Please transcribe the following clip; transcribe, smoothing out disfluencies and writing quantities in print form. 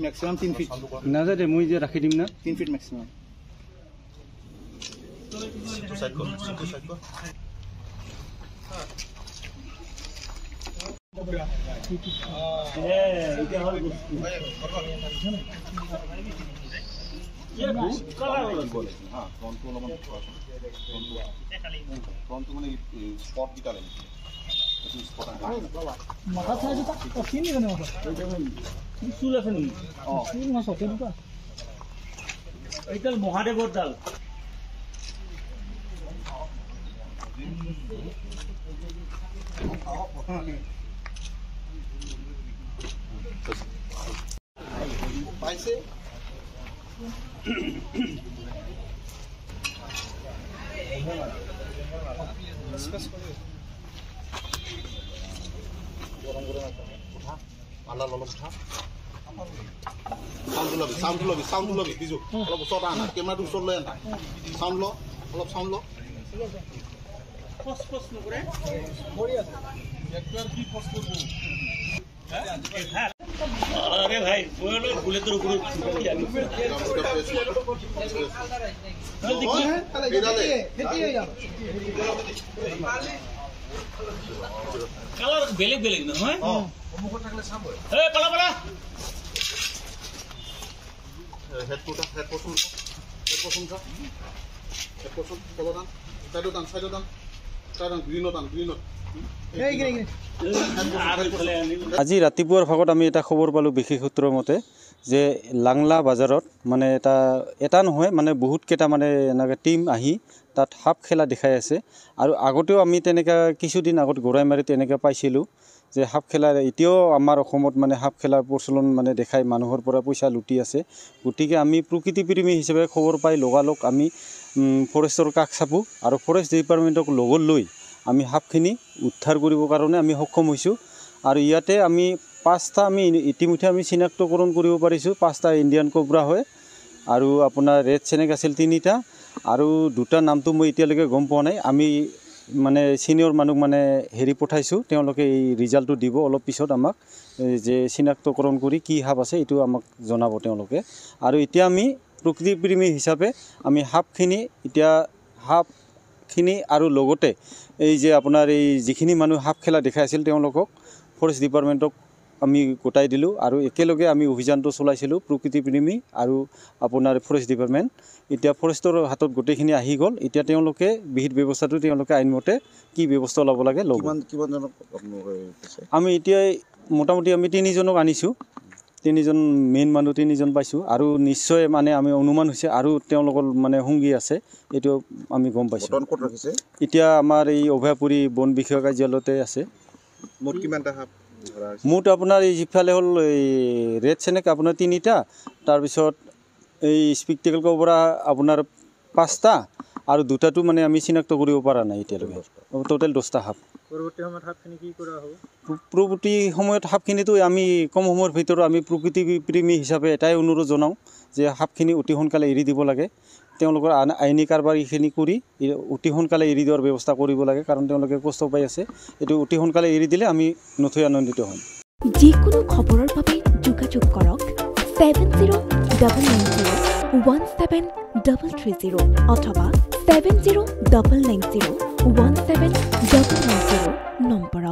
maximum 3 feet ना जे मुई जे राखि दिम ना 3 फीट मैक्सिमम सिटु साइड को ये कलर हां फ्रंट वाला मन फ्रंट माने स्पॉट दिखाले स्पॉट बाबा माथा था जो तो सीन नहीं बने माथा चूल আছে নি চूल মাছ ওকে দুটা এইটাল মহাদেৱৰ ডাল পাইছে আলা ললম উঠা সাউন্ড লবি বিজু অলপ ওচৰত আনা কেমেৰাটো ওচৰত লৈ আনা সাউন্ড ল অলপ সাউন্ড ল ফস নকৰে মৰি আছে একবাৰ কি ফস কৰিব अरे भाई बोलो बोले तो रुको कलर बेलेग बेलेग न হয় মুখ থাকলে সাম হয় এ পালা পালা হেড পছন্দ কলদান সাইডদান গ্ৰীনত আজি ৰাতিপুৱাৰ ভাগত আমি এটা খবৰ পালো বিশেষ সূত্ৰৰ মতে যে লাংলা বাজাৰত মানে এটা নহয় মানে বহুত কেটা মানে এনেকা টিম আহি তাত হাফ খেলা দেখাই আছে আৰু আগতেও আমি তেনেকা কিছুদিন আগত গৰাইমাৰী তেনেকা পাইছিলো যে হাফ খেলা এতিয়াও আমাৰ অসমত মানে হাফ খেলাৰ প্ৰচলন মানে দেখাই মানুহৰ পৰা পইচা লুটি আছে গতিকে আমি প্ৰকৃতি প্ৰেমী হিচাপে খবৰ পাই লগালক আমি ফৰেষ্টৰ কাষ চাপো আৰু ফৰেষ্ট ডিপাৰ্টমেণ্টক লগত লৈ আমি হাফখিনি উদ্ধাৰ কৰিবৰ কাৰণে আমি সক্ষম হৈছোঁ আৰু ইয়াতে আমি 5টা আমি ইতিমধ্যে আমি চিনাক্তকৰণ কৰিব পাৰিছোঁ 5টা ইণ্ডিয়ান কোব্ৰা হয় আৰু আপোনাৰ ৰেড স্নেক আছিল 3টা আৰু 2টা নামটো মই এতিয়ালৈকে গম পোৱা নাই আমি মানে সিনিয়ৰ মানুহ মানে হেৰি পঠাইছোঁ তেওঁলোকে এই ৰিজাল্টটো দিব অলপ পিছত আমাক যে চিনাক্তকৰণ কৰি কি হাফ আছে এটো আমাক জনাব তেওঁলোকে আৰু এতিয়া আমি প্ৰকৃতি প্ৰেমী হিচাপে আমি হাফখিনি এতিয়া হাফখিনি আৰু লগতে এই যে আপোনাৰ এই যিখিনি মানুহ হাফ খেলা দেখাইছিল তেওঁলোকক ফৰেষ্ট ডিপাৰ্টমেণ্টক আমি গোটাই দিলো আৰু একেলগে আমি অভিযানটো চলাইছিলো প্ৰকৃতি প্ৰেমী আৰু আপোনাৰ ফৰেষ্ট ডিপাৰ্টমেণ্ট এতিয়া ফৰেষ্টৰ হাতত গোটেইখিনি আহি গল এতিয়া তেওঁলোকে বিহিত ব্যৱস্থাটো তেওঁলোকে আইনমতে কি ব্যৱস্থা ল'ব লাগে কিমান জনক আমি এতিয়া মোটামুটি আমি 3 জনক আনিছো 3 জন মেইন মানুহ 3 জন পাইছো আৰু নিশ্চয় মানে আমি অনুমান হৈছে আৰু তেওঁলোকৰ মানে হুংগি আছে এটো আমি গম পাইছো বটন কোড ৰাখিছে এতিয়া আমাৰ এই অভয়াপুৰী বন বিষয় কাৰ্যালয়তে আছে মোট কিমানটা হাফ মোট আপোনাৰ এই জিফালে হল এই ৰেড স্নেক আপোনাৰ 3টা তাৰ পিছত এই স্পেক্টিকেল কোব্ৰা আপোনাৰ 5টা আৰু 2টাটো মানে আমি চিনাক্ত কৰিব পৰা নাই এতিয়ালৈকে টোটাল 10টা হাফ পৰৱৰ্তী সময়ত হাফখিনি কি কৰা হ'ব পৰৱৰ্তী সময়ত হাফখিনিটো আমি কম সময়ৰ ভিতৰত আমি প্ৰকৃতি প্ৰেমী হিচাপে এটাই অনুৰোধ জনাও যে হাফখিনি অতি সোনকালে এৰি দিব লাগে তেওঁলোকৰ আইনী কাৰবাৰীখিনি কৰি অতি সোনকালে এৰি দিয়াৰ ব্যৱস্থা কৰিব লাগে কাৰণ তেওঁলোকে কষ্ট পাই আছে এটো অতি সোনকালে এৰি দিলে আমি নথৈ আনন্দিত হ'ম যিকোনো খবৰৰ বাবে যোগাযোগ কৰক 7099017330 অথবা 7099017390 নম্বৰত